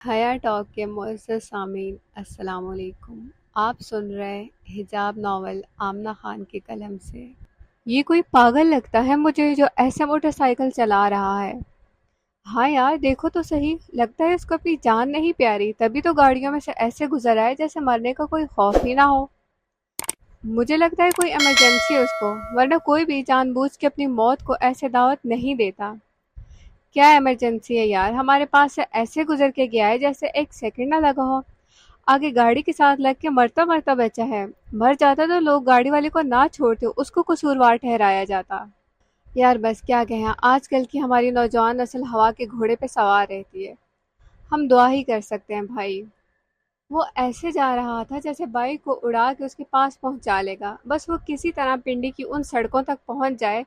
حیا ٹاک کے معزز سامعین السلام علیکم۔ آپ سن رہے حجاب ناول آمنہ خان کی قلم سے۔ یہ کوئی پاگل لگتا ہے مجھے جو ایسے موٹر سائیکل چلا رہا ہے۔ ہاں یار دیکھو تو صحیح، لگتا ہے اس کو اپنی جان نہیں پیاری، تبھی تو گاڑیوں میں سے ایسے گزر آئے جیسے مرنے کا کوئی خوف ہی نہ ہو۔ مجھے لگتا ہے کوئی ایمرجنسی ہے اس کو، ورنہ کوئی بھی جان بوجھ کے اپنی موت کو ایسے دعوت نہیں دیتا۔ کیا ایمرجنسی ہے یار، ہمارے پاس سے ایسے گزر کے گیا ہے جیسے ایک سیکنڈ نہ لگا ہو۔ آگے گاڑی کے ساتھ لگ کے مرتا مرتا بچا ہے، مر جاتا تو لوگ گاڑی والے کو نہ چھوڑتے، اس کو قصوروار ٹھہرایا جاتا۔ یار بس کیا کہیں، آج کل کی ہماری نوجوان نسل ہوا کے گھوڑے پہ سوار رہتی ہے۔ ہم دعا ہی کر سکتے ہیں بھائی۔ وہ ایسے جا رہا تھا جیسے بائک کو اڑا کے اس کے پاس پہنچا لے گا، بس وہ کسی طرح پنڈی کی ان سڑکوں تک پہنچ جائے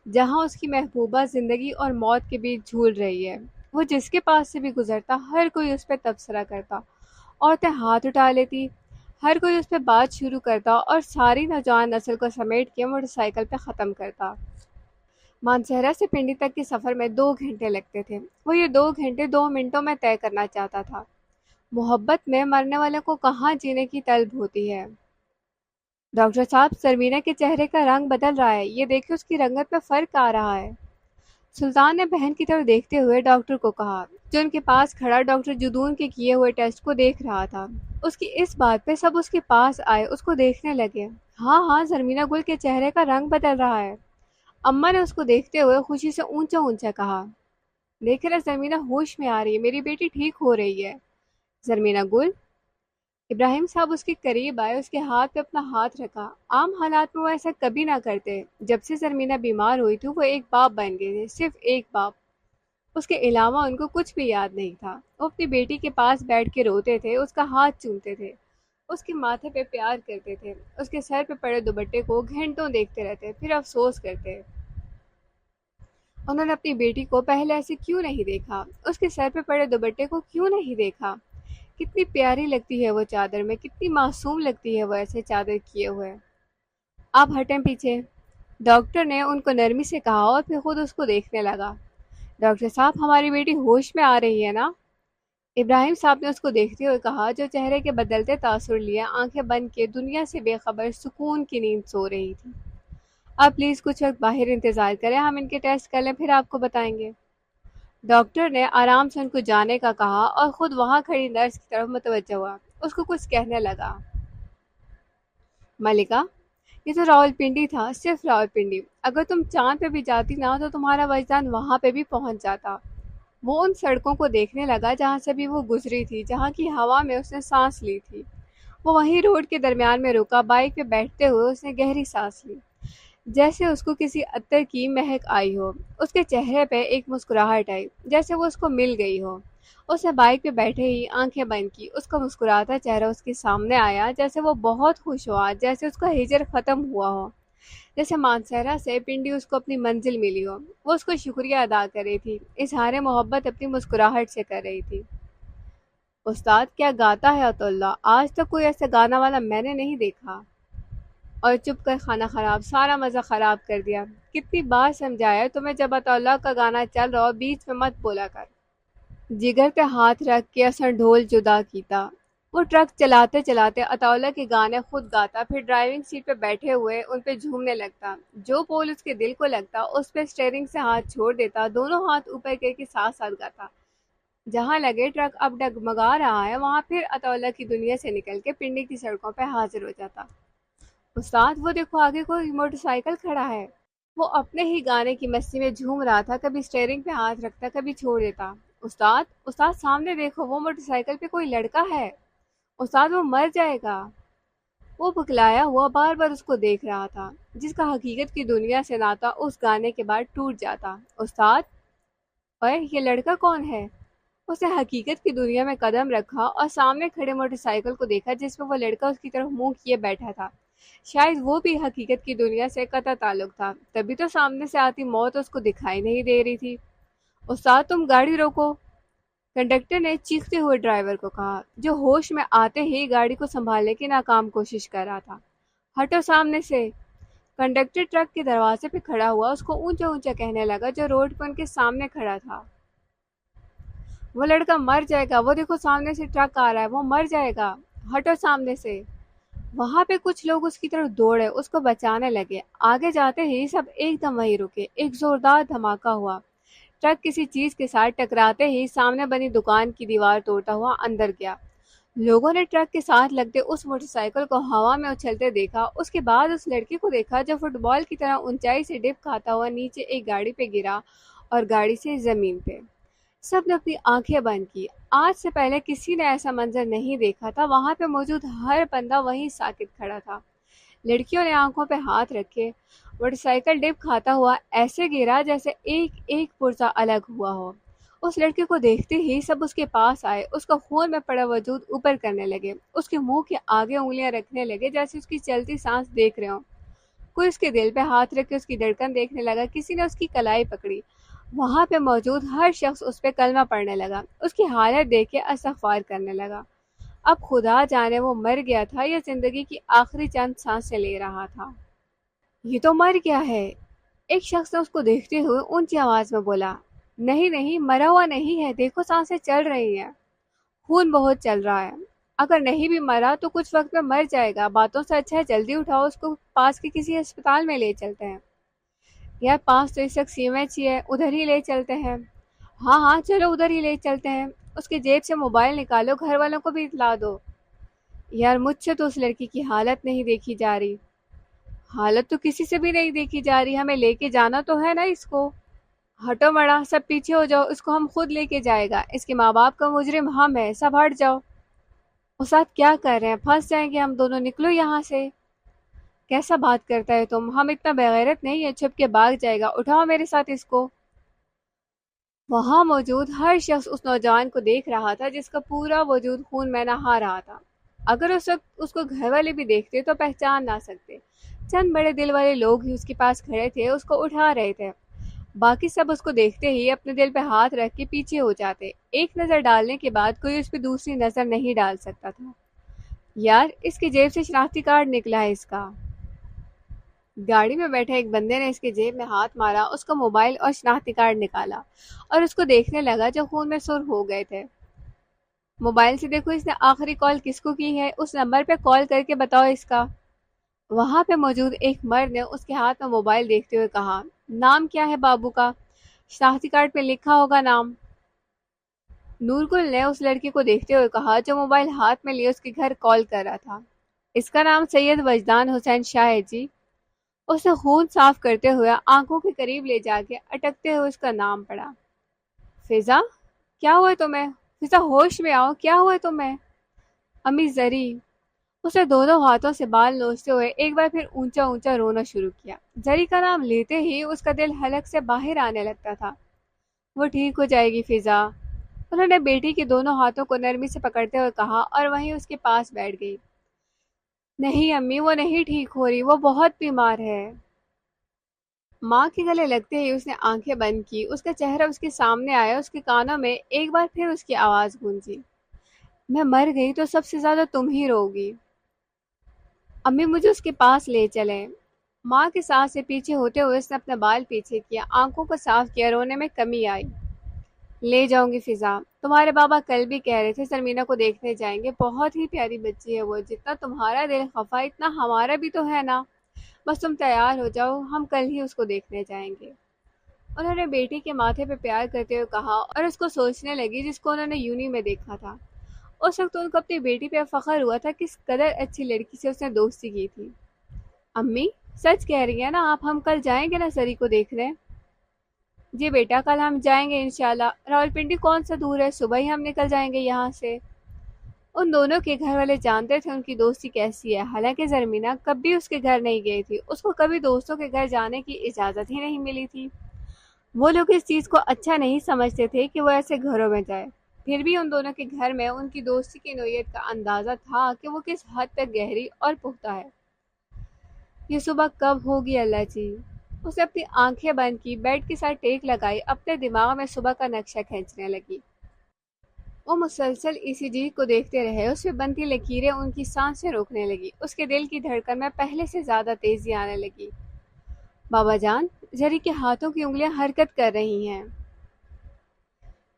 جہاں اس کی محبوبہ زندگی اور موت کے بیچ جھول رہی ہے۔ وہ جس کے پاس سے بھی گزرتا ہر کوئی اس پہ تبصرہ کرتا، عورتیں ہاتھ اٹھا لیتی، ہر کوئی اس پہ بات شروع کرتا اور ساری نوجوان نسل کو سمیٹ کے موٹر سائیکل پہ ختم کرتا۔ مانسہرہ سے پنڈی تک کے سفر میں 2 گھنٹے لگتے تھے، وہ یہ 2 گھنٹے 2 منٹوں میں طے کرنا چاہتا تھا۔ محبت میں مرنے والے کو کہاں جینے کی طلب ہوتی ہے۔ ڈاکٹر صاحب سرمینا کے چہرے کا رنگ بدل رہا ہے، یہ دیکھیں اس کی رنگت میں فرق آ رہا ہے۔ سلطان نے بہن کی طرف دیکھتے ہوئے ڈاکٹر کو کہا، جو ان کے پاس کھڑا ڈاکٹر جدون کے کیے ہوئے ٹیسٹ کو دیکھ رہا تھا۔ اس کی اس بات پہ سب اس کے پاس آئے، اس کو دیکھنے لگے۔ ہاں ہاں، زرمینا گل کے چہرے کا رنگ بدل رہا ہے۔ اماں نے اس کو دیکھتے ہوئے خوشی سے اونچا اونچا کہا، دیکھ رہے زرمینا ہوش میں آ رہی ہے، میری بیٹی ٹھیک ہو رہی ہے۔ زرمینا گل، ابراہیم صاحب اس کے قریب آئے، اس کے ہاتھ پہ اپنا ہاتھ رکھا۔ عام حالات میں وہ ایسا کبھی نہ کرتے۔ جب سے زرمینا بیمار ہوئی تھی وہ ایک باپ بن گئے تھے، صرف ایک باپ۔ اس کے علاوہ ان کو کچھ بھی یاد نہیں تھا۔ وہ اپنی بیٹی کے پاس بیٹھ کے روتے تھے، اس کا ہاتھ چومتے تھے، اس کے ماتھے پہ پیار کرتے تھے، اس کے سر پہ پڑے دوپٹے کو گھنٹوں دیکھتے رہتے، پھر افسوس کرتے انہوں نے اپنی بیٹی کو پہلے ایسے کیوں نہیں دیکھا، اس کے سر پہ پڑے دوپٹے کو کیوں نہیں دیکھا۔ کتنی پیاری لگتی ہے وہ چادر میں، کتنی معصوم لگتی ہے وہ ایسے چادر کیے ہوئے۔ آپ ہٹیں پیچھے، ڈاکٹر نے ان کو نرمی سے کہا اور پھر خود اس کو دیکھنے لگا۔ ڈاکٹر صاحب ہماری بیٹی ہوش میں آ رہی ہے نا؟ ابراہیم صاحب نے اس کو دیکھتے ہوئے کہا، جو چہرے کے بدلتے تاثر لیے آنکھیں بند کے دنیا سے بے خبر سکون کی نیند سو رہی تھی۔ آپ پلیز کچھ وقت باہر انتظار کریں، ہم ان کے ٹیسٹ کر لیں پھر آپ کو بتائیں گے۔ ڈاکٹر نے آرام سے ان کو جانے کا کہا اور خود وہاں کھڑی نرس کی طرف متوجہ ہوا، اس کو کچھ کہنے لگا۔ ملکہ، یہ تو راول پنڈی تھا، صرف راول پنڈی۔ اگر تم چاند پہ بھی جاتی نا تو تمہارا وجدان وہاں پہ بھی پہنچ جاتا۔ وہ ان سڑکوں کو دیکھنے لگا جہاں سے بھی وہ گزری تھی، جہاں کی ہوا میں اس نے سانس لی تھی۔ وہ وہیں روڈ کے درمیان میں رکا، بائک پہ بیٹھتے ہوئے اس نے گہری سانس لی، جیسے اس کو کسی عطر کی مہک آئی ہو۔ اس کے چہرے پہ ایک مسکراہٹ آئی، جیسے وہ اس کو مل گئی ہو۔ اس نے بائک پہ بیٹھے ہی آنکھیں بند کی، اس کا مسکراتا چہرہ اس کے سامنے آیا، جیسے وہ بہت خوش ہوا، جیسے اس کا ہجر ختم ہوا ہو، جیسے مانسہرہ سے پنڈی اس کو اپنی منزل ملی ہو۔ وہ اس کو شکریہ ادا کر رہی تھی، اظہار محبت اپنی مسکراہٹ سے کر رہی تھی۔ استاد کیا گاتا ہے عطا اللہ، آج تک کوئی ایسا گانا والا میں نے نہیں دیکھا۔ اور چپ کر کھانا خراب، سارا مزہ خراب کر دیا۔ کتنی بار سمجھایا تمہیں، جب عطا اللہ کا گانا چل رہا ہو بیچ میں مت بولا کر۔ جگر پہ ہاتھ رکھ کے اساں ڈھول جدا کیتا۔ وہ ٹرک چلاتے چلاتے عطاءاللہ کے گانے خود گاتا، پھر ڈرائیونگ سیٹ پہ بیٹھے ہوئے ان پہ جھومنے لگتا۔ جو بول اس کے دل کو لگتا اس پہ اسٹیئرنگ سے ہاتھ چھوڑ دیتا، دونوں ہاتھ اوپر کر کے ساتھ ساتھ گاتا۔ جہاں لگے ٹرک اب ڈگمگا رہا ہے وہاں پھر عطاءاللہ کی دنیا سے نکل کے پنڈی کی سڑکوں پہ حاضر ہو جاتا۔ استاد وہ دیکھو آگے کوئی موٹر سائیکل کھڑا ہے۔ وہ اپنے ہی گانے کی مستی میں جھوم رہا تھا، کبھی اسٹیئرنگ پہ ہاتھ رکھتا، کبھی چھوڑ دیتا۔ استاد سامنے دیکھو، وہ موٹر سائیکل پہ کوئی لڑکا ہے۔ استاد وہ مر جائے گا۔ وہ بکلایا ہوا بار بار اس کو دیکھ رہا تھا، جس کا حقیقت کی دنیا سے ناتا اس گانے کے بعد ٹوٹ جاتا۔ استاد، اوئے یہ لڑکا کون ہے؟ اس نے حقیقت کی دنیا میں قدم رکھا اور سامنے کھڑے موٹر سائیکل کو دیکھا جس میں وہ لڑکا اس کی طرف منہ کیے بیٹھا تھا۔ شاید وہ بھی حقیقت کی دنیا سے قطع تعلق تھا، تبھی تو سامنے سے آتی موت اس کو دکھائی نہیں دے رہی تھی۔ استاد تم گاڑی روکو، کنڈکٹر نے چیختے ہوئے ڈرائیور کو کہا، جو ہوش میں آتے ہی گاڑی کو سنبھالنے کی ناکام کوشش کر رہا تھا۔ ہٹو سامنے سے۔ کنڈکٹر ٹرک کے دروازے پہ کھڑا ہوا، اس کو اونچا اونچا کہنے لگا جو روڈ پہ ان کے سامنے کھڑا تھا۔ وہ لڑکا مر جائے گا، وہ دیکھو سامنے سے ٹرک آ رہا ہے، وہ مر جائے گا، ہٹو سامنے سے۔ وہاں پہ کچھ لوگ اس کی طرف دوڑے، اس کو بچانے لگے۔ آگے جاتے ہی سب ایک دم وہیں رکے، ایک زوردار دھماکہ ہوا۔ ٹرک کسی چیز کے ساتھ ٹکراتے ہی سامنے بنی دکان کی دیوار توڑتا ہوا اندر گیا۔ لوگوں نے ٹرک کے ساتھ لگتے اس موٹر سائیکل کو ہوا میں اچھلتے دیکھا، اس کے بعد اس لڑکے کو دیکھا جو فٹ بال کی طرح اونچائی سے ڈپ کھاتا ہوا نیچے ایک گاڑی پہ گرا اور گاڑی سے زمین پہ۔ سب نے اپنی آنکھیں بند کی۔ آج سے پہلے کسی نے ایسا منظر نہیں دیکھا تھا، وہاں پہ موجود ہر بندہ وہیں ساکت کھڑا تھا۔ لڑکیوں نے آنکھوں پہ ہاتھ رکھے۔ موٹر سائیکل ڈپ کھاتا ہوا ایسے گرا جیسے ایک ایک پرزہ الگ ہوا ہو۔ اس لڑکے کو دیکھتے ہی سب اس کے پاس آئے، اس کا خون میں پڑا وجود اوپر کرنے لگے، اس کے منہ کے آگے انگلیاں رکھنے لگے جیسے اس کی چلتی سانس دیکھ رہے ہوں۔ کوئی اس کے دل پہ ہاتھ رکھ کے اس کی دھڑکن دیکھنے لگا، کسی نے اس کی کلائی پکڑی۔ وہاں پہ موجود ہر شخص اس پہ کلمہ پڑھنے لگا، اس کی حالت دیکھ کے استغفار کرنے لگا۔ اب خدا جانے وہ مر گیا تھا یا زندگی کی آخری چند سانسیں لے رہا تھا۔ یہ تو مر گیا ہے، ایک شخص نے اس کو دیکھتے ہوئے اونچی آواز میں بولا۔ نہیں نہیں، مرا ہوا نہیں ہے، دیکھو سانسیں چل رہی ہیں، خون بہت چل رہا ہے۔ اگر نہیں بھی مرا تو کچھ وقت میں مر جائے گا، باتوں سے اچھا ہے جلدی اٹھاؤ، اس کو پاس کے کسی ہسپتال میں لے چلتے ہیں۔ یار پاس تو اس وقت سیمنٹ ہی ہے، ادھر ہی لے چلتے ہیں۔ ہاں ہاں چلو ادھر ہی لے چلتے ہیں، اس کے جیب سے موبائل نکالو، گھر والوں کو بھی اطلاع دو۔ یار مجھ سے تو اس لڑکی کی حالت نہیں دیکھی جا رہی۔ حالت تو کسی سے بھی نہیں دیکھی جا رہی، ہمیں لے کے جانا تو ہے نا اس کو۔ ہٹو مڑا، سب پیچھے ہو جاؤ، اس کو ہم خود لے کے جائے گا، اس کے ماں باپ کا مجرم ہم ہے، سب ہٹ جاؤ۔ استاد کیا کر رہے ہیں، پھنس جائیں گے ہم دونوں، نکلو یہاں سے۔ کیسا بات کرتا ہے تم، ہم اتنا بغیرت نہیں ہے چھپ کے بھاگ جائے گا، اٹھاؤ میرے ساتھ اس کو۔ وہاں موجود ہر شخص اس نوجوان کو دیکھ رہا تھا جس کا پورا وجود خون میں نہا رہا تھا۔ اگر اس وقت اس کو گھر والے بھی دیکھتے تو پہچان نہ سکتے۔ چند بڑے دل والے لوگ ہی اس کے پاس کھڑے تھے، اس کو اٹھا رہے تھے۔ باقی سب اس کو دیکھتے ہی اپنے دل پہ ہاتھ رکھ کے پیچھے ہو جاتے۔ ایک نظر ڈالنے کے بعد کوئی اس پہ دوسری نظر نہیں ڈال سکتا تھا۔ یار اس کی جیب سے شناختی کارڈ نکلا ہے اس کا۔ گاڑی میں بیٹھے ایک بندے نے اس کے جیب میں ہاتھ مارا، اس کا موبائل اور شناختی کارڈ نکالا اور اس کو دیکھنے لگا جو خون میں سرخ ہو گئے تھے۔ موبائل سے دیکھو اس نے آخری کال کس کو کی ہے، اس نمبر پہ کال کر کے بتاؤ اس کا۔ وہاں پہ موجود ایک مرد نے اس کے ہاتھ میں موبائل دیکھتے ہوئے کہا، نام کیا ہے بابو کا؟ شناختی کارڈ پہ لکھا ہوگا نام۔ نور گل نے اس لڑکے کو دیکھتے ہوئے کہا جو موبائل ہاتھ میں لیے اس کے گھر کال کر رہا تھا، اس کا نام سید وجدان حسین شاہ ہے جی۔ اس نے خون صاف کرتے ہوئے آنکھوں کے قریب لے جا کے اٹکتے ہوئے اس کا نام پڑھا۔ فضا کیا ہوا تمہیں؟ فضا ہوش میں آؤ، کیا ہوا تمہیں؟ امی زری۔ اس نے دونوں ہاتھوں سے بال نوچتے ہوئے ایک بار پھر اونچا اونچا رونا شروع کیا۔ زری کا نام لیتے ہی اس کا دل حلق سے باہر آنے لگتا تھا۔ وہ ٹھیک ہو جائے گی فضا، انہوں نے بیٹی کے دونوں ہاتھوں کو نرمی سے پکڑتے ہوئے کہا اور وہیں اس کے پاس بیٹھ گئی۔ نہیں امی، وہ نہیں ٹھیک ہو رہی، وہ بہت بیمار ہے۔ ماں کے گلے لگتے ہی اس نے آنکھیں بند کی، اس کا چہرہ اس کے سامنے آیا، اس کے کانوں میں ایک بار پھر اس کی آواز گونجی، میں مر گئی تو سب سے زیادہ تم ہی روگی، امی مجھے اس کے پاس لے چلیں۔ ماں کے ساتھ سے پیچھے ہوتے ہوئے اس نے اپنا بال پیچھے کیا، آنکھوں کو صاف کیا، رونے میں کمی آئی۔ لے جاؤں گی فضا، تمہارے بابا کل بھی کہہ رہے تھے سرمینا کو دیکھنے جائیں گے، بہت ہی پیاری بچی ہے وہ، جتنا تمہارا دل خفا اتنا ہمارا بھی تو ہے نا، بس تم تیار ہو جاؤ، ہم کل ہی اس کو دیکھنے جائیں گے۔ انہوں نے بیٹی کے ماتھے پہ پیار کرتے ہوئے کہا اور اس کو سوچنے لگی جس کو انہوں نے یونی میں دیکھا تھا۔ اس وقت ان کو اپنی بیٹی پہ فخر ہوا تھا، کس قدر اچھی لڑکی سے اس نے دوستی کی تھی۔ امی سچ کہہ رہی ہیں نا آپ، ہم کل جائیں گے نا سری کو دیکھنے؟ جی بیٹا کل ہم جائیں گے انشاءاللہ، راولپنڈی کون سا دور ہے، صبح ہی ہم نکل جائیں گے یہاں سے۔ ان دونوں کے گھر والے جانتے تھے ان کی دوستی کیسی ہے، حالانکہ زرمینہ کبھی اس کے گھر نہیں گئی تھی، اس کو کبھی دوستوں کے گھر جانے کی اجازت ہی نہیں ملی تھی۔ وہ لوگ اس چیز کو اچھا نہیں سمجھتے تھے کہ وہ ایسے گھروں میں جائے، پھر بھی ان دونوں کے گھر میں ان کی دوستی کی نوعیت کا اندازہ تھا کہ وہ کس حد تک گہری اور پختہ ہے۔ یہ صبح کب ہوگی اللہ جی؟ اس نے اپنی آنکھیں بند کی، بیڈ کے ساتھ ٹیک لگائی، اپنے دماغ میں صبح کا نقشہ کھینچنے لگی۔ وہ مسلسل ای سی جی کو دیکھتے رہے، اس پہ بنتی لکیریں ان کی سانسیں روکنے لگی، اس کے دل کی دھڑکن میں پہلے سے زیادہ تیزی آنے لگی۔ بابا جان، زری کے ہاتھوں کی انگلیاں حرکت کر رہی ہیں۔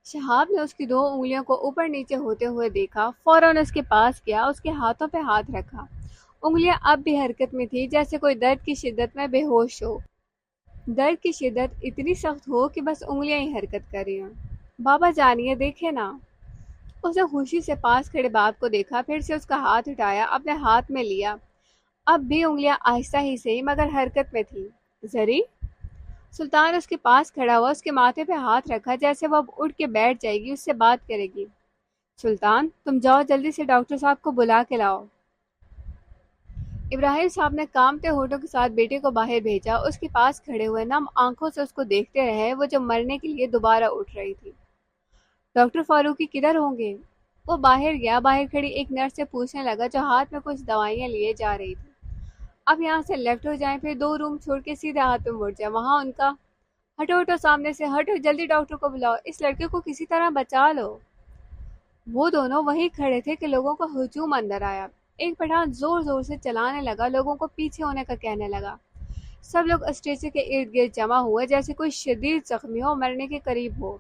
شہاب نے اس کی 2 انگلیوں کو اوپر نیچے ہوتے ہوئے دیکھا، فوراً اس کے پاس گیا، اس کے ہاتھوں پہ ہاتھ رکھا۔ انگلیاں اب بھی حرکت میں تھی، جیسے کوئی درد کی شدت میں بے ہوش ہو۔ درد کی شدت اتنی سخت ہو کہ بس انگلیاں ہی حرکت کر رہی ہوں۔ بابا جانیے دیکھے نا۔ اس نے خوشی سے پاس کھڑے باپ کو دیکھا، پھر سے اس کا ہاتھ اٹھایا، اپنے ہاتھ میں لیا۔ اب بھی انگلیاں آہستہ ہی سہی مگر حرکت میں تھی۔ زری؟ سلطان اس کے پاس کھڑا ہوا، اس کے ماتھے پہ ہاتھ رکھا، جیسے وہ اب اٹھ کے بیٹھ جائے گی، اس سے بات کرے گی۔ سلطان تم جاؤ، جلدی سے ڈاکٹر صاحب کو بلا کے لاؤ۔ ابراہیم صاحب نے کانپتے ہونٹوں کے ساتھ بیٹے کو باہر بھیجا، اس کے پاس کھڑے ہوئے نم آنکھوں سے اس کو دیکھتے رہے، وہ جو مرنے کے لیے دوبارہ اٹھ رہی تھی۔ ڈاکٹر فاروقی کدھر ہوں گے؟ وہ باہر گیا، باہر کھڑی ایک نرس سے پوچھنے لگا جو ہاتھ میں کچھ دوائیاں لیے جا رہی تھی۔ اب یہاں سے لیفٹ ہو جائیں، پھر 2 روم چھوڑ کے سیدھے ہاتھ پہ مڑ جائیں، وہاں ان کا… ہٹو ہٹو سامنے سے، ہٹو، جلدی ڈاکٹر کو بلاؤ، اس لڑکے کو کسی طرح بچا لو۔ وہ دونوں وہیں کھڑے تھے کہ لوگوں کا ہجوم اندر آیا۔ ایک پٹھان زور زور سے چلانے لگا، لوگوں کو پیچھے ہونے کا کہنے لگا۔ سب لوگ اسٹریچر کے ارد گرد جمع ہوئے، جیسے کوئی شدید زخمی ہو، مرنے کے قریب ہو۔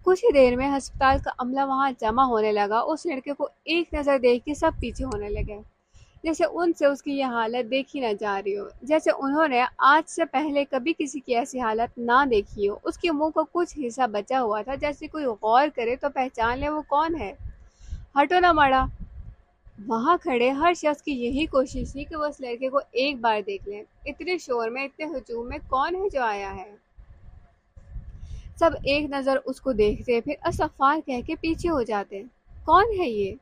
کچھ ہی دیر میں ہسپتال کا عملہ وہاں جمع ہونے لگا۔ اس لڑکے کو ایک نظر دیکھ کے سب پیچھے ہونے لگے، جیسے ان سے اس کی یہ حالت دیکھی نہ جا رہی ہو، جیسے انہوں نے آج سے پہلے کبھی کسی کی ایسی حالت نہ دیکھی ہو۔ اس کے منہ کو کچھ حصہ بچا ہوا تھا، جیسے کوئی غور کرے تو پہچان لے وہ کون ہے۔ ہٹو نہ مڑا۔ وہاں کھڑے ہر شخص کی یہی کوشش تھی کہ وہ اس لڑکے کو ایک بار دیکھ لیں۔ اتنے شور میں، اتنے ہجوم میں کون ہے جو آیا ہے؟ سب ایک نظر اس کو دیکھتے، پھر استغفار کہہ کے پیچھے ہو جاتے۔ کون ہے یہ؟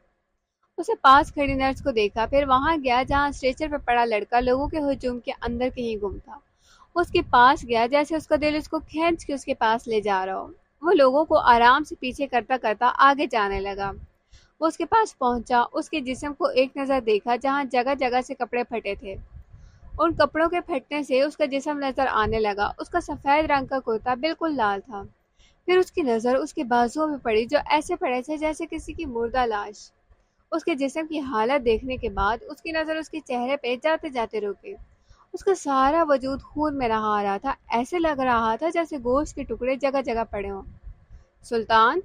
اسے پاس کھڑی نرس کو دیکھا، پھر وہاں گیا جہاں اسٹریچر پہ پڑا لڑکا لوگوں کے ہجوم کے اندر کہیں گم تھا۔ اس کے پاس گیا، جیسے اس کا دل اس کو کھینچ کے اس کے پاس لے جا رہا ہو۔ وہ لوگوں کو آرام سے پیچھے کرتا کرتا آگے جانے لگا۔ وہ اس کے پاس پہنچا، اس کے جسم کو ایک نظر دیکھا جہاں جگہ جگہ سے کپڑے پھٹے تھے۔ ان کپڑوں کے پھٹنے سے اس کا جسم نظر آنے لگا۔ اس کا سفید رنگ کا کرتا بالکل لال تھا۔ پھر اس کی نظر اس کے بازوؤں پہ پڑی، جو ایسے پڑے تھے جیسے کسی کی مردہ لاش۔ اس کے جسم کی حالت دیکھنے کے بعد اس کی نظر اس کے چہرے پہ جاتے جاتے رکی۔ اس کا سارا وجود خون میں نہا رہا تھا، ایسے لگ رہا تھا جیسے گوشت کے ٹکڑے جگہ جگہ پڑے ہوں۔ سلطان!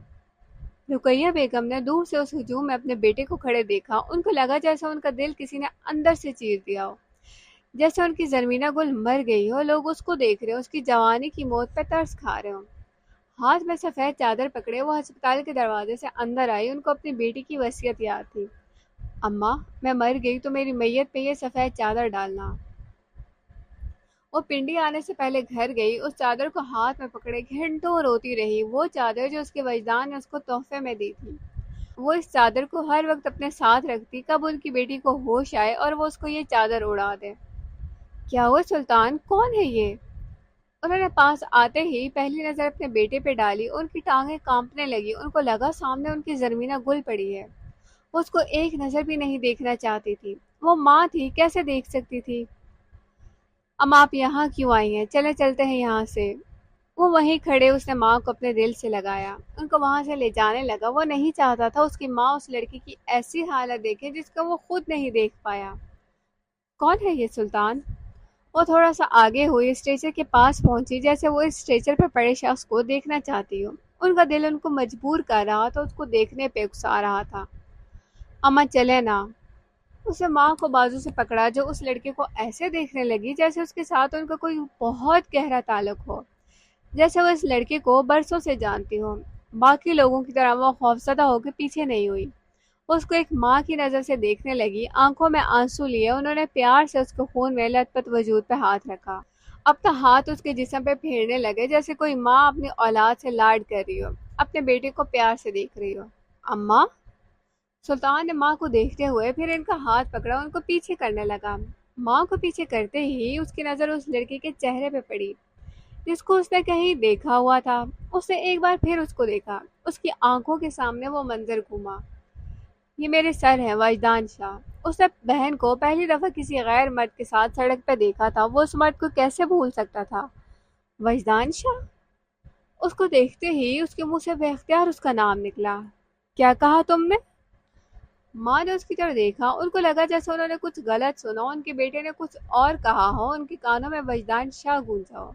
رقیہ بیگم نے دور سے اس ہجوم میں اپنے بیٹے کو کھڑے دیکھا۔ ان کو لگا جیسے ان کا دل کسی نے اندر سے چیر دیا ہو، جیسے ان کی زرمینہ گل مر گئی ہو، لوگ اس کو دیکھ رہے ہو، اس کی جوانی کی موت پہ ترس کھا رہے ہوں۔ ہاتھ میں سفید چادر پکڑے وہ ہسپتال کے دروازے سے اندر آئی۔ ان کو اپنی بیٹی کی وصیت یاد تھی۔ اماں، میں مر گئی تو میری میت پہ یہ سفید چادر ڈالنا۔ وہ پنڈی آنے سے پہلے گھر گئی، اس چادر کو ہاتھ میں پکڑے گھنٹوں روتی رہی، وہ چادر جو اس کے وجدان نے اس کو تحفے میں دی تھی۔ وہ اس چادر کو ہر وقت اپنے ساتھ رکھتی، کب ان کی بیٹی کو ہوش آئے اور وہ اس کو یہ چادر اڑا دے۔ کیا ہوا سلطان؟ کون ہے یہ؟ انہوں نے پاس آتے ہی پہلی نظر اپنے بیٹے پہ ڈالی، ان کی ٹانگیں کانپنے لگی، ان کو لگا سامنے ان کی زرمینہ گل پڑی ہے۔ وہ اس کو ایک نظر بھی نہیں دیکھنا چاہتی تھی، وہ ماں تھی، کیسے دیکھ سکتی تھی؟ اما آپ یہاں کیوں آئی ہیں؟ چلے چلتے ہیں یہاں سے۔ وہ وہیں کھڑے اس نے ماں کو اپنے دل سے لگایا، ان کو وہاں سے لے جانے لگا۔ وہ نہیں چاہتا تھا اس کی ماں اس لڑکی کی ایسی حالت دیکھے جس کو وہ خود نہیں دیکھ پایا۔ کون ہے یہ سلطان؟ وہ تھوڑا سا آگے ہوئی، اسٹریچر کے پاس پہنچی، جیسے وہ اس اسٹریچر پر پڑے شخص کو دیکھنا چاہتی ہو۔ ان کا دل ان کو مجبور کر رہا تھا، اس کو دیکھنے پہ اکسا رہا تھا۔ اماں چلے نا۔ اسے ماں کو بازو سے پکڑا، جو اس لڑکے کو ایسے دیکھنے لگی جیسے اس کے ساتھ ان کا کوئی بہت گہرا تعلق ہو، جیسے وہ اس لڑکے کو برسوں سے جانتی ہو۔ باقی لوگوں کی طرح وہ خوفزدہ ہو کے پیچھے نہیں ہوئی، اس کو ایک ماں کی نظر سے دیکھنے لگی۔ آنکھوں میں آنسو لیے انہوں نے پیار سے اس کو خون میں لت پت وجود پہ ہاتھ رکھا، اپنا ہاتھ اس کے جسم پہ پھیرنے لگے، جیسے کوئی ماں اپنی اولاد سے لاڈ کر رہی ہو، اپنے بیٹے کو پیار سے دیکھ رہی ہو۔ اماں! سلطان نے ماں کو دیکھتے ہوئے پھر ان کا ہاتھ پکڑا، ان کو پیچھے کرنے لگا۔ ماں کو پیچھے کرتے ہی اس کی نظر اس لڑکے کے چہرے پہ پڑی جس کو اس نے کہیں دیکھا ہوا تھا۔ اس نے ایک بار پھر اس کو دیکھا، اس کی آنکھوں کے سامنے وہ منظر گھوما۔ یہ میرے سر ہیں وجدان شاہ۔ اس نے بہن کو پہلی دفعہ کسی غیر مرد کے ساتھ سڑک پہ دیکھا تھا، وہ اس مرد کو کیسے بھول سکتا تھا؟ وجدان شاہ؟ اس کو دیکھتے ہی اس کے منہ سے بے اختیار اس کا نام نکلا۔ کیا کہا تم نے؟ ماں نے اس کی طرف دیکھا، ان کو لگا جیسے انہوں نے کچھ غلط سنا، ان کے بیٹے نے کچھ اور کہا ہو، ان کے کانوں میں وجدان شاہ گونجا ہو۔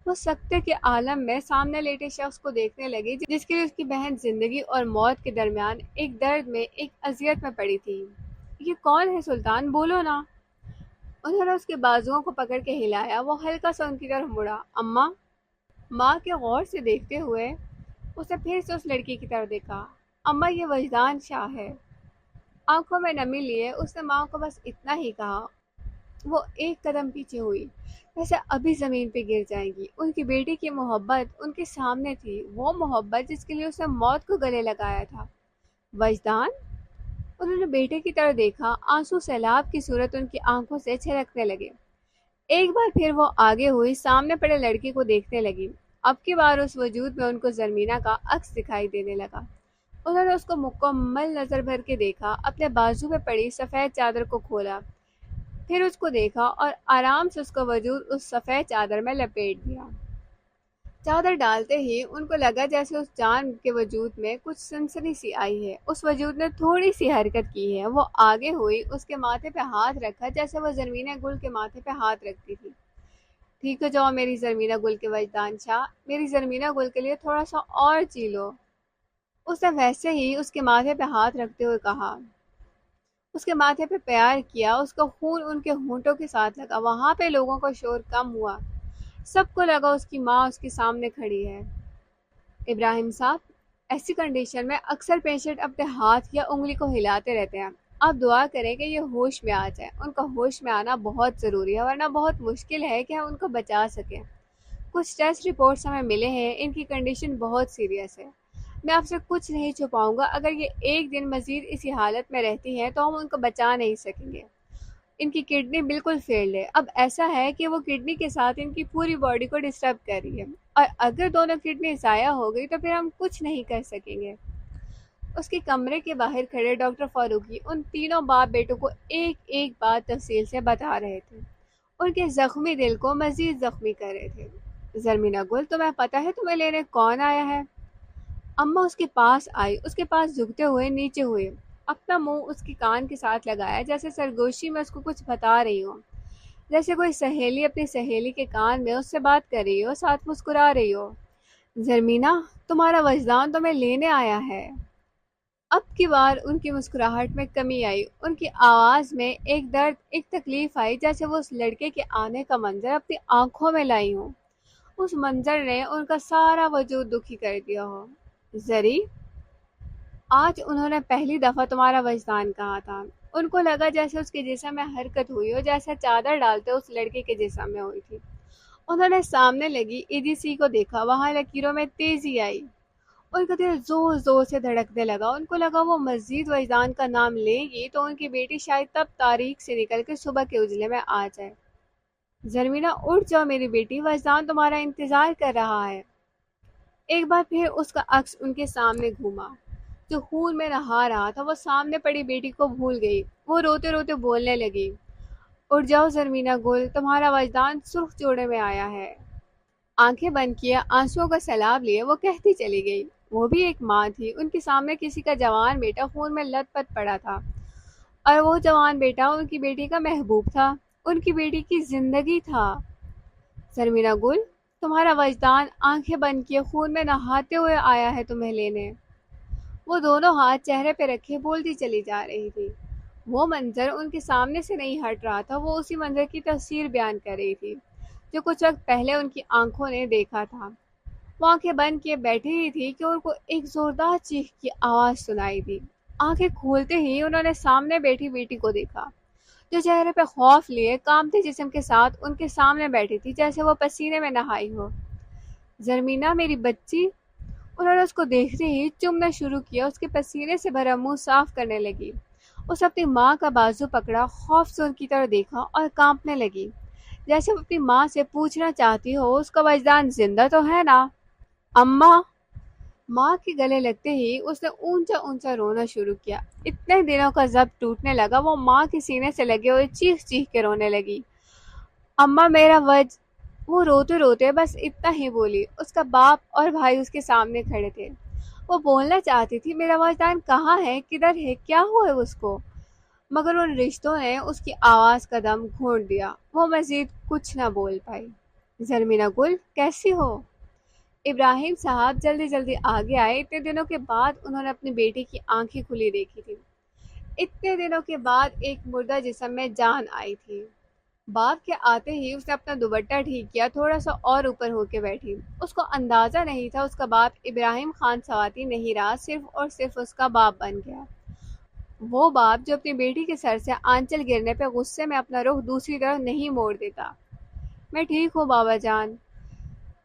وہ سکتے کے عالم میں سامنے لیٹے شخص کو دیکھنے لگی جس کے لیے اس کی بہن زندگی اور موت کے درمیان ایک درد میں، ایک اذیت میں پڑی تھی۔ یہ کون ہے سلطان؟ بولو نا۔ انہوں نے اس کے بازوؤں کو پکڑ کے ہلایا۔ وہ ہلکا سا ان کی طرف مڑا۔ اماں؟ ماں کے غور سے دیکھتے ہوئے اس نے پھر سے اس لڑکی کی طرف دیکھا۔ اماں، یہ وجدان شاہ ہے۔ آنکھوں میں نمی لیے اس نے ماں کو بس اتنا ہی کہا۔ وہ ایک قدم پیچھے ہوئی، جیسے ابھی زمین پہ گر جائے گی۔ ان کی بیٹی کی محبت ان کے سامنے تھی، وہ محبت جس کے لیے اس نے موت کو گلے لگایا تھا۔ وجدان؟ انہوں نے بیٹے کی طرف دیکھا۔ آنسو سیلاب کی صورت ان کی آنکھوں سے چھلکنے لگے۔ ایک بار پھر وہ آگے ہوئی، سامنے پڑے لڑکی کو دیکھنے لگی۔ اب کی بار اس وجود میں ان کو زرمینہ کا عکس دکھائی دینے لگا۔ انہوں نے اس کو مکمل نظر بھر کے دیکھا، اپنے بازو پہ پڑی سفید چادر کو کھولا، پھر اس کو دیکھا اور آرام سے اس کا وجود اس سفید چادر میں لپیٹ دیا۔ چادر ڈالتے ہی ان کو لگا جیسے اس جان کے وجود میں کچھ سنسنی سی آئی ہے۔ اس وجود نے تھوڑی سی حرکت کی ہے۔ وہ آگے ہوئی، اس کے ماتھے پہ ہاتھ رکھا جیسے وہ زرمینہ گل کے ماتھے پہ ہاتھ رکھتی تھی۔ ٹھیک ہو جاؤ میری زرمینہ گل کے وجدان شاہ، میری زرمینہ گل کے لیے تھوڑا سا اور جی لو۔ اس نے ویسے ہی اس کے ماتھے پہ ہاتھ رکھتے ہوئے کہا۔ اس کے ماتھے پہ پیار کیا، اس کا خون ان کے ہونٹوں کے ساتھ لگا۔ وہاں پہ لوگوں کا شور کم ہوا، سب کو لگا اس کی ماں اس کے سامنے کھڑی ہے۔ ابراہیم صاحب، ایسی کنڈیشن میں اکثر پیشنٹ اپنے ہاتھ یا انگلی کو ہلاتے رہتے ہیں۔ آپ دعا کریں کہ یہ ہوش میں آ جائے۔ ان کا ہوش میں آنا بہت ضروری ہے، ورنہ بہت مشکل ہے کہ ہم ان کو بچا سکیں۔ کچھ ٹیسٹ رپورٹس ہمیں ملے ہیں، ان کی کنڈیشن بہت سیریس ہے۔ میں آپ سے کچھ نہیں چھپاؤں گا، اگر یہ ایک دن مزید اسی حالت میں رہتی ہیں تو ہم ان کو بچا نہیں سکیں گے۔ ان کی کڈنی بالکل فیلڈ ہے۔ اب ایسا ہے کہ وہ کڈنی کے ساتھ ان کی پوری باڈی کو ڈسٹرب کر رہی ہے، اور اگر دونوں کڈنی ضائع ہو گئی تو پھر ہم کچھ نہیں کر سکیں گے۔ اس کے کمرے کے باہر کھڑے ڈاکٹر فاروقی ان تینوں باپ بیٹوں کو ایک ایک بات تفصیل سے بتا رہے تھے، ان کے زخمی دل کو مزید زخمی کر رہے تھے۔ زرمینہ گل، تمہیں پتہ ہے تمہیں لینے کون آیا ہے؟ اماں اس کے پاس آئی، اس کے پاس جھکتے ہوئے نیچے ہوئے، اپنا منہ اس کے کان کے ساتھ لگایا جیسے سرگوشی میں اس کو کچھ بتا رہی ہو، جیسے کوئی سہیلی اپنی سہیلی کے کان میں اس سے بات کر رہی ہو، ساتھ مسکرا رہی ہو۔ زرمینہ، تمہارا وجدان تمہیں لینے آیا ہے۔ اب کی بار ان کی مسکراہٹ میں کمی آئی، ان کی آواز میں ایک درد، ایک تکلیف آئی، جیسے وہ اس لڑکے کے آنے کا منظر اپنی آنکھوں میں لائی ہوں۔ اس منظر نے ان کا سارا وجود دکھی کر دیا ہو۔ زری، آج انہوں نے پہلی دفعہ تمہارا وجدان کہا تھا۔ ان کو لگا جیسے اس کے جسم میں حرکت ہوئی ہو، جیسے چادر ڈالتے اس لڑکے کے جسم میں ہوئی تھی۔ انہوں نے سامنے لگی EDC کو دیکھا، وہاں لکیروں میں تیزی آئی۔ ان کا دل زور زور سے دھڑکنے لگا۔ ان کو لگا وہ مزید وجدان کا نام لے گی تو ان کی بیٹی شاید تب تاریک سے نکل کے صبح کے اجلے میں آ جائے۔ زرمینہ، اٹھ جاؤ میری بیٹی، وجدان تمہارا انتظار کر رہا ہے۔ ایک بار پھر اس کا عکس ان کے سامنے گھوما، جو خون میں نہا رہا تھا۔ وہ سامنے پڑی بیٹی کو بھول گئی، وہ روتے روتے بولنے لگی۔ اٹھ جاؤ زرمینہ گل، تمہارا وجدان سرخ جوڑے میں آیا ہے۔ آنکھیں بند کیے، آنسوؤں کا سیلاب لیے وہ کہتی چلی گئی۔ وہ بھی ایک ماں تھی، ان کے سامنے کسی کا جوان بیٹا خون میں لت پت پڑا تھا، اور وہ جوان بیٹا ان کی بیٹی کا محبوب تھا، ان کی بیٹی کی زندگی تھا۔ زرمینہ گل، تمہارا وجدان آنکھیں بند کیے خون میں نہاتے ہوئے آیا ہے تمہیں لینے۔ وہ دونوں ہاتھ چہرے پہ رکھے بولتی چلی جا رہی تھی۔ وہ منظر ان کے سامنے سے نہیں ہٹ رہا تھا، وہ اسی منظر کی تفسیر بیان کر رہی تھی جو کچھ وقت پہلے ان کی آنکھوں نے دیکھا تھا۔ وہ آنکھیں بند کیے بیٹھی ہی تھی کہ ان کو ایک زوردار چیخ کی آواز سنائی دی۔ آنکھیں کھولتے ہی انہوں نے سامنے بیٹھی بیٹی کو دیکھا، جو چہرے پہ خوف لیے کامتے جسم کے ساتھ ان کے سامنے بیٹھی تھی، جیسے وہ پسینے میں نہائی ہو۔ زرمینہ، میری بچی۔ انہوں نے اس کو دیکھتے ہی چومنا شروع کیا، اس کے پسینے سے بھرا منہ صاف کرنے لگی۔ اس نے اپنی ماں کا بازو پکڑا، خوف سے ان کی طرف دیکھا اور کانپنے لگی، جیسے وہ اپنی ماں سے پوچھنا چاہتی ہو اس کا وجدان زندہ تو ہے نا؟ اماں! ماں کے گلے لگتے ہی اس نے اونچا اونچا رونا شروع کیا۔ اتنے دنوں کا ضبط ٹوٹنے لگا، وہ ماں کے سینے سے لگے ہوئے چیخ چیخ کے رونے لگی۔ اماں، میرا وہ روتے روتے بس اتنا ہی بولی۔ اس کا باپ اور بھائی اس کے سامنے کھڑے تھے۔ وہ بولنا چاہتی تھی، میرا وجدان کہاں ہے، کدھر ہے، کیا ہوا ہے اس کو، مگر ان رشتوں نے اس کی آواز کا دم گھونٹ دیا۔ وہ مزید کچھ نہ بول پائی۔ زرمینہ گل کیسی ہو؟ ابراہیم صاحب جلدی جلدی آگے آئے۔ اتنے دنوں کے بعد انہوں نے اپنی بیٹی کی آنکھیں کھلی دیکھی تھی۔ اتنے دنوں کے بعد ایک مردہ جسم میں جان آئی تھی۔ باپ کے آتے ہی اس نے اپنا دوپٹہ ٹھیک کیا، تھوڑا سا اور اوپر ہو کے بیٹھی۔ اس کو اندازہ نہیں تھا اس کا باپ ابراہیم خان سواتی نہیں رہا، صرف اور صرف اس کا باپ بن گیا۔ وہ باپ جو اپنی بیٹی کے سر سے آنچل گرنے پہ غصے میں اپنا رخ دوسری طرف نہیں موڑ دیتا۔ میں ٹھیک ہوں بابا جان۔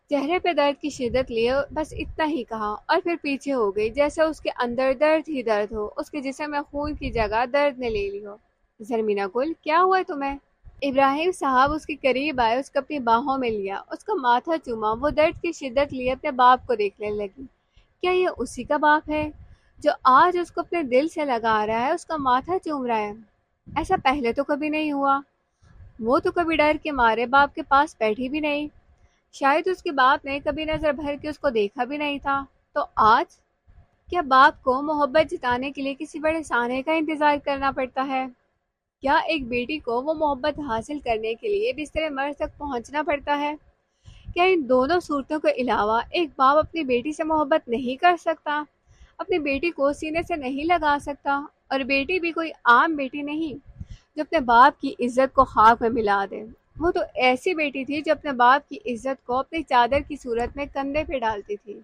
چہرے پہ درد کی شدت لیے بس اتنا ہی کہا اور پھر پیچھے ہو گئی، جیسے اس کے اندر درد ہی درد ہو، اس کے جسم میں خون کی جگہ درد نے لے لی ہو۔ زرمینہ گل کیا ہوا ہے تمہیں؟ ابراہیم صاحب اس کے قریب آئے، اس کو اپنی باہوں میں لیا، اس کا ماتھا چوما، وہ درد کی شدت لیے اپنے باپ کو دیکھنے لگی۔ کیا یہ اسی کا باپ ہے جو آج اس کو اپنے دل سے لگا رہا ہے، اس کا ماتھا چوم رہا ہے؟ ایسا پہلے تو کبھی نہیں ہوا۔ وہ تو کبھی ڈر کے مارے باپ کے پاس بیٹھی بھی نہیں، شاید اس کے باپ نے کبھی نظر بھر کے اس کو دیکھا بھی نہیں تھا، تو آج کیا باپ کو محبت جتانے کے لیے کسی بڑے سانے کا انتظار کرنا پڑتا ہے؟ کیا ایک بیٹی کو وہ محبت حاصل کرنے کے لیے بستر مرگ تک پہنچنا پڑتا ہے؟ کیا ان دونوں صورتوں کے علاوہ ایک باپ اپنی بیٹی سے محبت نہیں کر سکتا، اپنی بیٹی کو سینے سے نہیں لگا سکتا؟ اور بیٹی بھی کوئی عام بیٹی نہیں جو اپنے باپ کی عزت کو خاک میں ملا دے۔ وہ تو ایسی بیٹی تھی جو اپنے باپ کی عزت کو اپنی چادر کی صورت میں کندھے پہ ڈالتی تھی،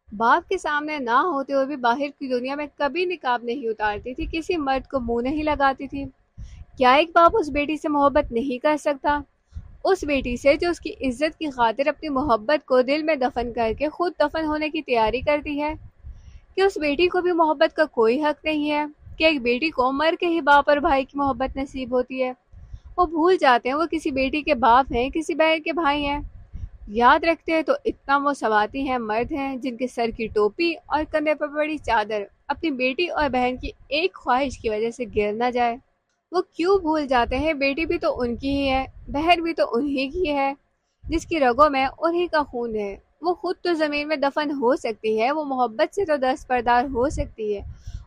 باپ کے سامنے نہ ہوتے ہوئے بھی باہر کی دنیا میں کبھی نقاب نہیں اتارتی تھی، کسی مرد کو منہ نہیں لگاتی تھی۔ کیا ایک باپ اس بیٹی سے محبت نہیں کر سکتا، اس بیٹی سے جو اس کی عزت کی خاطر اپنی محبت کو دل میں دفن کر کے خود دفن ہونے کی تیاری کرتی ہے؟ کہ اس بیٹی کو بھی محبت کا کوئی حق نہیں ہے؟ کہ ایک بیٹی کو مر کے ہی باپ اور بھائی کی محبت نصیب ہوتی ہے؟ وہ بھول جاتے ہیں وہ کسی بیٹی کے باپ ہیں، کسی بہن کے بھائی ہیں۔ یاد رکھتے ہیں تو اتنا وہ سواتی ہیں، مرد ہیں جن کے سر کی ٹوپی اور کندھے پر بڑی چادر اپنی بیٹی اور بہن کی ایک خواہش کی وجہ سے گر نہ جائے۔ وہ کیوں بھول جاتے ہیں بیٹی بھی تو ان کی ہی ہے، بہن بھی تو انہی کی ہے، جس کی رگوں میں انہی کا خون ہے۔ وہ خود تو زمین میں دفن ہو سکتی ہے، وہ محبت سے تو دستبردار ہو سکتی ہے،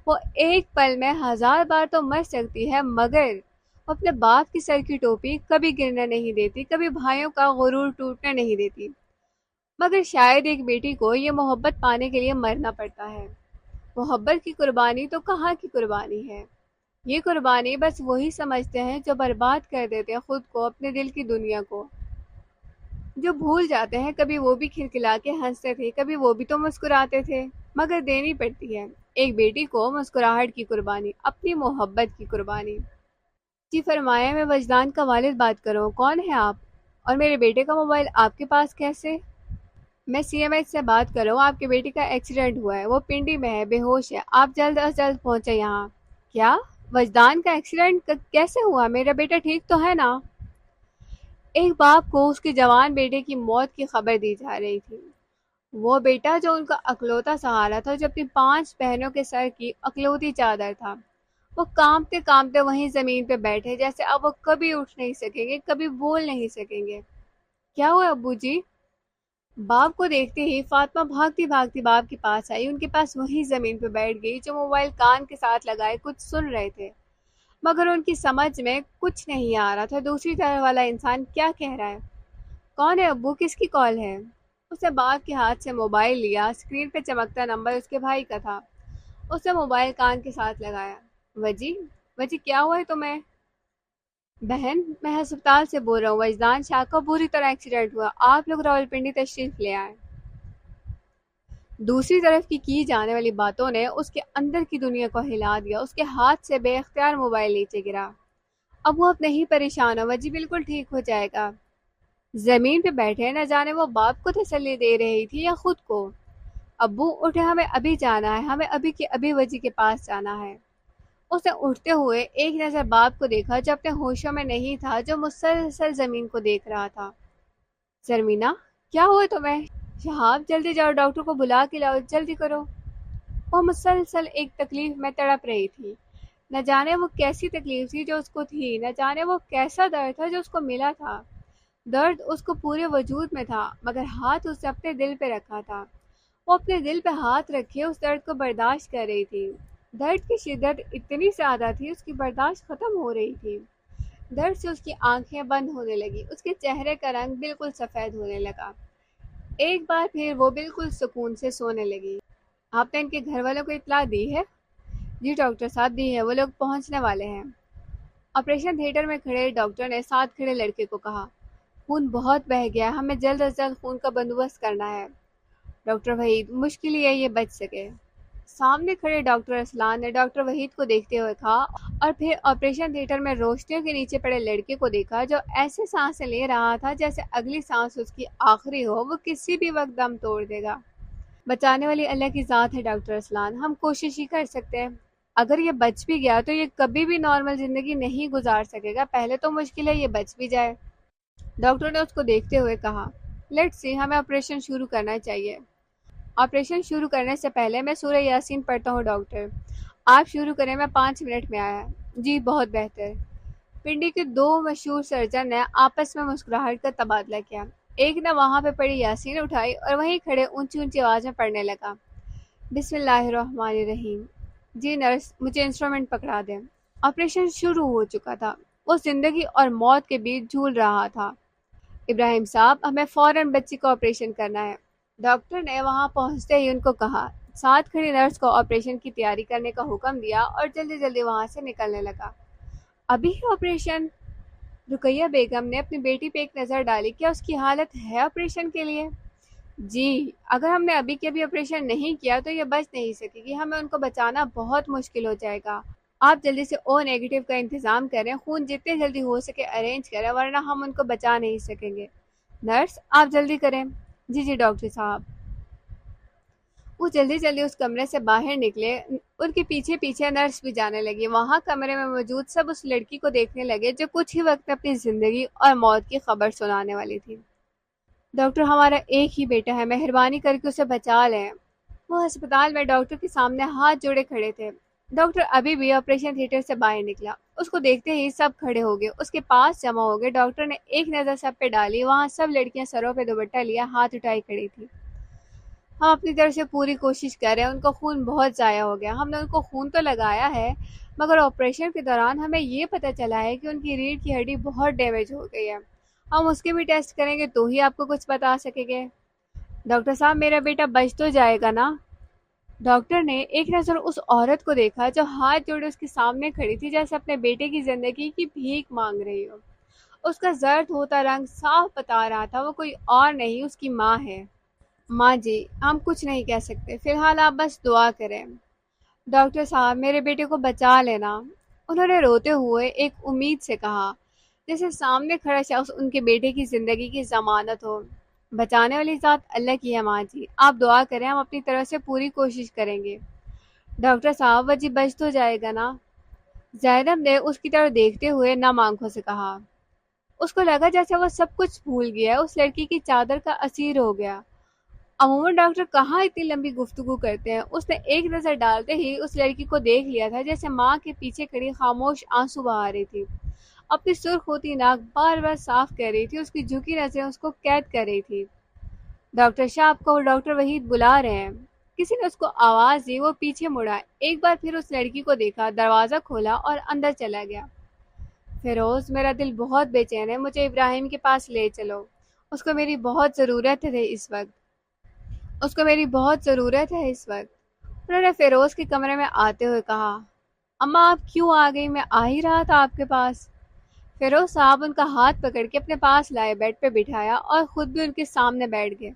وہ ایک پل میں 1000 بار تو مر سکتی ہے، مگر وہ اپنے باپ کی سر کی ٹوپی کبھی گرنے نہیں دیتی، کبھی بھائیوں کا غرور ٹوٹنے نہیں دیتی۔ مگر شاید ایک بیٹی کو یہ محبت پانے کے لیے مرنا پڑتا ہے۔ محبت کی قربانی تو کہاں کی قربانی ہے؟ یہ قربانی بس وہی سمجھتے ہیں جو برباد کر دیتے ہیں خود کو، اپنے دل کی دنیا کو، جو بھول جاتے ہیں کبھی وہ بھی کھلکھلا کے ہنستے تھے، کبھی وہ بھی تو مسکراتے تھے، مگر دینی پڑتی ہے ایک بیٹی کو مسکراہٹ کی قربانی، اپنی محبت کی قربانی۔ جی فرمایا، میں وجدان کا والد بات کر رہا ہوں، کون ہے آپ؟ اور میرے بیٹے کا موبائل آپ کے پاس کیسے؟ میں سی ایم ایچ سے بات کر رہا ہوں، آپ کے بیٹی کا ایکسیڈنٹ ہوا ہے، وہ پنڈی میں ہے، بے ہوش ہے، آپ جلد از جلد پہنچے یہاں۔ کیا؟ وجدان کا ایکسیڈنٹ کیسے ہوا؟ میرا بیٹا ٹھیک تو ہے نا؟ ایک باپ کو اس کے جوان بیٹے کی موت کی خبر دی جا رہی تھی، وہ بیٹا جو ان کا اکلوتا سہارا تھا، جو اپنی 5 بہنوں کے سر کی اکلوتی چادر تھا۔ وہ کانپتے کانپتے وہیں زمین پہ بیٹھے، جیسے اب وہ کبھی اٹھ نہیں سکیں گے، کبھی بول نہیں سکیں گے۔ کیا ہوا ابو جی؟ باپ کو دیکھتے ہی فاطمہ بھاگتی بھاگتی باپ کے پاس آئی، ان کے پاس وہیں زمین پہ بیٹھ گئی، جو موبائل کان کے ساتھ لگائے کچھ سن رہے تھے، مگر ان کی سمجھ میں کچھ نہیں آ رہا تھا دوسری طرح والا انسان کیا کہہ رہا ہے۔ کون ہے ابو؟ کس کی کال ہے؟ اس نے باپ کے ہاتھ سے موبائل لیا، اسکرین پہ چمکتا نمبر اس کے بھائی کا تھا۔ اس نے موبائل کان کے ساتھ لگایا۔ وجی، وجی کیا ہوا ہے تمہیں؟ بہن، میں ہسپتال سے بول رہا ہوں، وجدان شاہ کا بری طرح ایکسیڈنٹ ہوا، آپ لوگ راولپنڈی تشریف لے آئے۔ دوسری طرف کی جانے والی باتوں نے اس کے اندر کی دنیا کو ہلا دیا، اس کے ہاتھ سے بے اختیار موبائل نیچے گرا۔ اب وہ اب نہیں پریشان ہو، وجی بالکل ٹھیک ہو جائے گا۔ زمین پہ بیٹھے نہ جانے وہ باپ کو تسلی دے رہی تھی یا خود کو۔ ابو اٹھے، ہمیں ابھی جانا ہے، ہمیں ابھی کے ابھی وجی کے پاس جانا ہے۔ اس نے اٹھتے ہوئے ایک نظر باپ کو دیکھا جو اپنے ہوشوں میں نہیں تھا، جو مسلسل زمین کو دیکھ رہا تھا۔ زرمینہ، کیا ہوا تمہیں؟ شہاب، جلدی جاؤ، ڈاکٹر کو بلا کے لاؤ، جلدی کرو۔ وہ مسلسل ایک تکلیف میں تڑپ رہی تھی، نہ جانے وہ کیسی تکلیف تھی جو اس کو تھی، نہ جانے وہ کیسا درد تھا جو اس کو ملا تھا۔ درد اس کو پورے وجود میں تھا، مگر ہاتھ اس نے اپنے دل پہ رکھا تھا۔ وہ اپنے دل پہ ہاتھ رکھے اس درد کو برداشت کر رہی تھی۔ درد کی شدت اتنی زیادہ تھی، اس کی برداشت ختم ہو رہی تھی۔ درد سے اس کی آنکھیں بند ہونے لگی، اس کے چہرے کا رنگ بالکل سفید ہونے لگا۔ ایک بار پھر وہ بالکل سکون سے سونے لگی۔ آپ نے ان کے گھر والوں کو اطلاع دی ہے؟ جی ڈاکٹر صاحب دی ہے، وہ لوگ پہنچنے والے ہیں۔ آپریشن تھیٹر میں کھڑے ڈاکٹر نے ساتھ کھڑے لڑکے کو کہا، خون بہت بہہ گیا ہے، ہمیں جلد از جلد خون کا بندوبست کرنا ہے۔ ڈاکٹر وحید، مشکل ہی ہے یہ بچ سکے۔ سامنے کھڑے ڈاکٹر اسلان نے ڈاکٹر وحید کو دیکھتے ہوئے کہا، اور پھر آپریشن تھیٹر میں روشنیوں کے نیچے پڑے لڑکے کو دیکھا جو ایسے سانسیں لے رہا تھا جیسے اگلی سانس اس کی آخری ہو، وہ کسی بھی وقت دم توڑ دے گا۔ بچانے والی اللہ کی ذات ہے ڈاکٹر اسلان، ہم کوشش ہی کر سکتے ہیں۔ اگر یہ بچ بھی گیا تو یہ کبھی بھی نارمل زندگی نہیں گزار سکے گا، پہلے تو مشکل ہے یہ بچ بھی جائے۔ ڈاکٹر نے اس کو دیکھتے ہوئے کہا، لیٹس سی، ہمیں آپریشن شروع کرنا چاہیے۔ آپریشن شروع کرنے سے پہلے میں سورہ یاسین پڑھتا ہوں ڈاکٹر، آپ شروع کریں، میں 5 منٹ میں آیا۔ جی بہت بہتر۔ پنڈی کے دو مشہور سرجن نے آپس میں مسکراہٹ کا تبادلہ کیا۔ ایک نے وہاں پہ پڑی یاسین اٹھائی اور وہیں کھڑے اونچی اونچی آواز میں پڑھنے لگا، بسم اللہ الرحمن الرحیم۔ جی نرس، مجھے انسٹرومنٹ پکڑا دیں۔ آپریشن شروع ہو چکا تھا، وہ زندگی اور موت کے بیچ جھول رہا تھا۔ ابراہیم صاحب، ہمیں فوراً بچی کو آپریشن کرنا ہے۔ ڈاکٹر نے وہاں پہنچتے ہی ان کو کہا، ساتھ کھڑی نرس کو آپریشن کی تیاری کرنے کا حکم دیا اور جلدی جلدی وہاں سے نکلنے لگا۔ ابھی آپریشن؟ رقیہ بیگم نے اپنی بیٹی پہ ایک نظر ڈالی، کیا اس کی حالت ہے آپریشن کے لیے؟ جی، اگر ہم نے ابھی کے ابھی آپریشن نہیں کیا تو یہ بچ نہیں سکے گی، ہمیں ان کو بچانا بہت مشکل ہو جائے گا۔ آپ جلدی سے او نیگیٹو کا انتظام کریں، خون جتنے جلدی ہو سکے ارینج کریں، ورنہ ہم ان کو بچا نہیں سکیں گے۔ نرس، آپ جلدی کریں۔ جی جی ڈاکٹر صاحب۔ وہ جلدی جلدی اس کمرے سے باہر نکلے، ان کے پیچھے پیچھے نرس بھی جانے لگی۔ وہاں کمرے میں موجود سب اس لڑکی کو دیکھنے لگے جو کچھ ہی وقت میں اپنی زندگی اور موت کی خبر سنانے والی تھی۔ ڈاکٹر، ہمارا ایک ہی بیٹا ہے، مہربانی کر کے اسے بچا لیں۔ وہ ہسپتال میں ڈاکٹر کے سامنے ہاتھ جوڑے کھڑے تھے۔ ڈاکٹر ابھی بھی آپریشن تھیٹر سے باہر نکلا، اس کو دیکھتے ہی سب کھڑے ہو گئے، اس کے پاس جمع ہو گئے۔ ڈاکٹر نے ایک نظر سب پہ ڈالی، وہاں سب لڑکیاں سروں پہ دوپٹہ لیا ہاتھ اٹھائی کھڑی تھی۔ ہم اپنی طرف سے پوری کوشش کر رہے ہیں، ان کا خون بہت ضائع ہو گیا، ہم نے ان کو خون تو لگایا ہے مگر آپریشن کے دوران ہمیں یہ پتہ چلا ہے کہ ان کی ریڑھ کی ہڈی بہت ڈیمیج ہو گئی ہے، ہم اس کے بھی ٹیسٹ کریں گے تو ہی آپ کو کچھ بتا سکیں گے۔ ڈاکٹر صاحب، میرا بیٹا بچ تو جائے گا نا؟ ڈاکٹر نے ایک نظر اس عورت کو دیکھا جو ہاتھ جوڑے اس کے سامنے کھڑی تھی، جیسے اپنے بیٹے کی زندگی کی بھیک مانگ رہی ہو۔ اس کا زرد ہوتا رنگ صاف بتا رہا تھا وہ کوئی اور نہیں، اس کی ماں ہے۔ ماں جی، ہم کچھ نہیں کہہ سکتے، فی الحال آپ بس دعا کریں۔ ڈاکٹر صاحب، میرے بیٹے کو بچا لینا، انہوں نے روتے ہوئے ایک امید سے کہا، جیسے سامنے کھڑا شخص ان کے بیٹے کی زندگی کی ضمانت ہو۔ بچانے والی ذات اللہ کی ہے ماں جی، آپ دعا کریں، ہم اپنی طرف سے پوری کوشش کریں گے۔ ڈاکٹر صاحب، وہ جی بچ تو جائے گا نا؟ زینب نے اس کی طرف دیکھتے ہوئے نم آنکھوں سے کہا۔ اس کو لگا جیسے وہ سب کچھ بھول گیا ہے، اس لڑکی کی چادر کا اسیر ہو گیا۔ عموماً ڈاکٹر کہاں اتنی لمبی گفتگو کرتے ہیں، اس نے ایک نظر ڈالتے ہی اس لڑکی کو دیکھ لیا تھا جیسے ماں کے پیچھے کھڑی خاموش آنسو بہا رہی تھی، اپنی سرخ ہوتی ناک بار بار صاف کر رہی تھی، اس کی جھکی نظریں اس کو قید کر رہی تھی۔ ڈاکٹر شاہ، آپ کو ڈاکٹر وحید بلا رہے ہیں۔ کسی نے اس کو آواز دی، وہ پیچھے مڑا، ایک بار پھر اس لڑکی کو دیکھا، دروازہ کھولا اور اندر چلا گیا۔ فیروز، میرا دل بہت بے چین ہے، مجھے ابراہیم کے پاس لے چلو، اس کو میری بہت ضرورت ہے اس وقت، اس کو میری بہت ضرورت ہے اس وقت۔ انہوں نے فیروز کے کمرے میں آتے ہوئے کہا، اماں آپ کیوں آ گئی، میں آ ہی رہا تھا آپ کے پاس۔ فیروز صاحب ان کا ہاتھ پکڑ کے اپنے پاس لائے، بیڈ پہ بٹھایا اور خود بھی ان کے سامنے بیٹھ گئے۔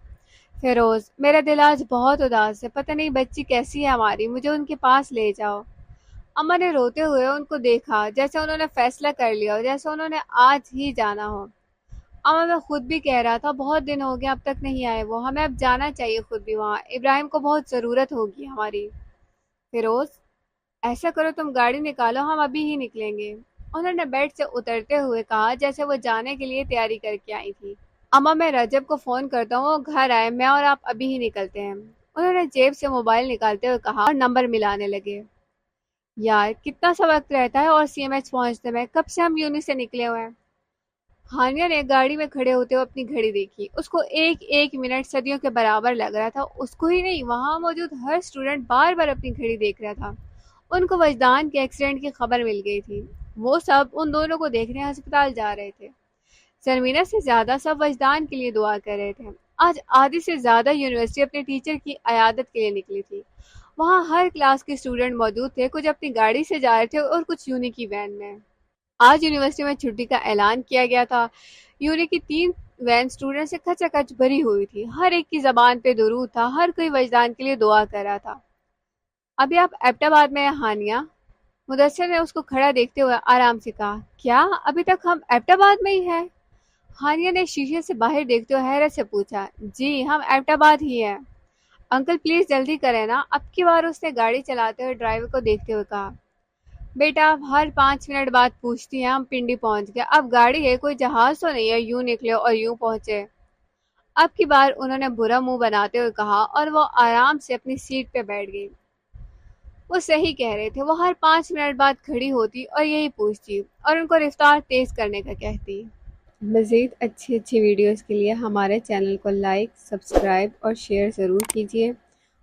فیروز، میرا دل آج بہت اداس ہے، پتہ نہیں بچی کیسی ہے ہماری، مجھے ان کے پاس لے جاؤ۔ اماں نے روتے ہوئے ان کو دیکھا، جیسے انہوں نے فیصلہ کر لیا ہو، جیسے انہوں نے آج ہی جانا ہو۔ اماں، میں خود بھی کہہ رہا تھا، بہت دن ہو گیا اب تک نہیں آئے وہ، ہمیں اب جانا چاہیے خود بھی وہاں، ابراہیم کو بہت ضرورت ہوگی ہماری۔ فیروز، ایسا کرو تم گاڑی نکالو، ہم ابھی ہی نکلیں گے، انہوں نے بیڈ سے اترتے ہوئے کہا جیسے وہ جانے کے لیے تیاری کر کے آئی تھی۔ اماں، میں رجب کو فون کرتا ہوں، وہ گھر آئے، میں اور آپ ابھی ہی نکلتے ہیں، انہوں نے جیب سے موبائل نکالتے ہوئے کہا اور نمبر ملانے لگے۔ یار کتنا سا وقت رہتا ہے اور سی ایم ایچ پہنچنے میں، کب سے ہم یونی سے نکلے ہوئے ہیں۔ ہانیہ نے گاڑی میں کھڑے ہوتے ہوئے اپنی گھڑی دیکھی، اس کو ایک ایک منٹ صدیوں کے برابر لگ رہا تھا، اس کو ہی نہیں وہاں موجود ہر اسٹوڈنٹ بار بار اپنی گھڑی دیکھ رہا تھا۔ ان کو وجدان کے ایکسیڈنٹ کی خبر مل گئی تھی، وہ سب ان دونوں کو دیکھنے ہسپتال جا رہے تھے۔ سرمینا سے زیادہ سب وجدان کے لیے دعا کر رہے تھے۔ آج آدھی سے زیادہ یونیورسٹی اپنے ٹیچر کی عیادت کے لیے نکلی تھی۔ وہاں ہر کلاس کے اسٹوڈنٹ موجود تھے، کچھ اپنی گاڑی سے جا رہے تھے اور کچھ یونی کی وین میں۔ آج یونیورسٹی میں چھٹی کا اعلان کیا گیا تھا۔ یونی کی 3 وین اسٹوڈنٹ سے کھچا کھچ بھری ہوئی تھی، ہر ایک کی زبان پہ درود تھا، ہر کوئی وجدان کے لیے دعا کر رہا تھا۔ ابھی آپ ایبٹ آباد میں ہیں ہانیہ؟ مدثر نے اس کو کھڑا دیکھتے ہوئے آرام سے کہا۔ کیا ابھی تک ہم ایبٹ آباد میں ہی ہیں؟ ہانیہ نے شیشے سے باہر دیکھتے ہوئے حیرت سے پوچھا۔ جی ہم ایبٹ آباد ہی ہیں۔ انکل پلیز جلدی کریں نا، اب کی بار اس نے گاڑی چلاتے ہوئے ڈرائیور کو دیکھتے ہوئے کہا۔ بیٹا آپ ہر 5 منٹ بعد پوچھتی ہیں، ہم پنڈی پہنچ گئے، اب گاڑی ہے، کوئی جہاز تو نہیں ہے یوں نکلے اور یوں پہنچے۔ اب کی بار انہوں نے برا منہ بناتے ہوئے کہا اور وہ آرام سے اپنی سیٹ پہ بیٹھ گئی۔ وہ صحیح کہہ رہے تھے، وہ ہر 5 منٹ بعد کھڑی ہوتی اور یہی پوچھتی اور ان کو رفتار تیز کرنے کا کہتی۔ مزید اچھی ویڈیوز کے لیے ہمارے چینل کو لائک، سبسکرائب اور شیئر ضرور کیجیے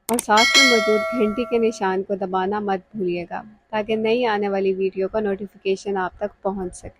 اور ساتھ میں موجود گھنٹی کے نشان کو دبانا مت بھولیے گا تاکہ نئی آنے والی ویڈیو کا نوٹیفیکیشن آپ تک پہنچ سکے۔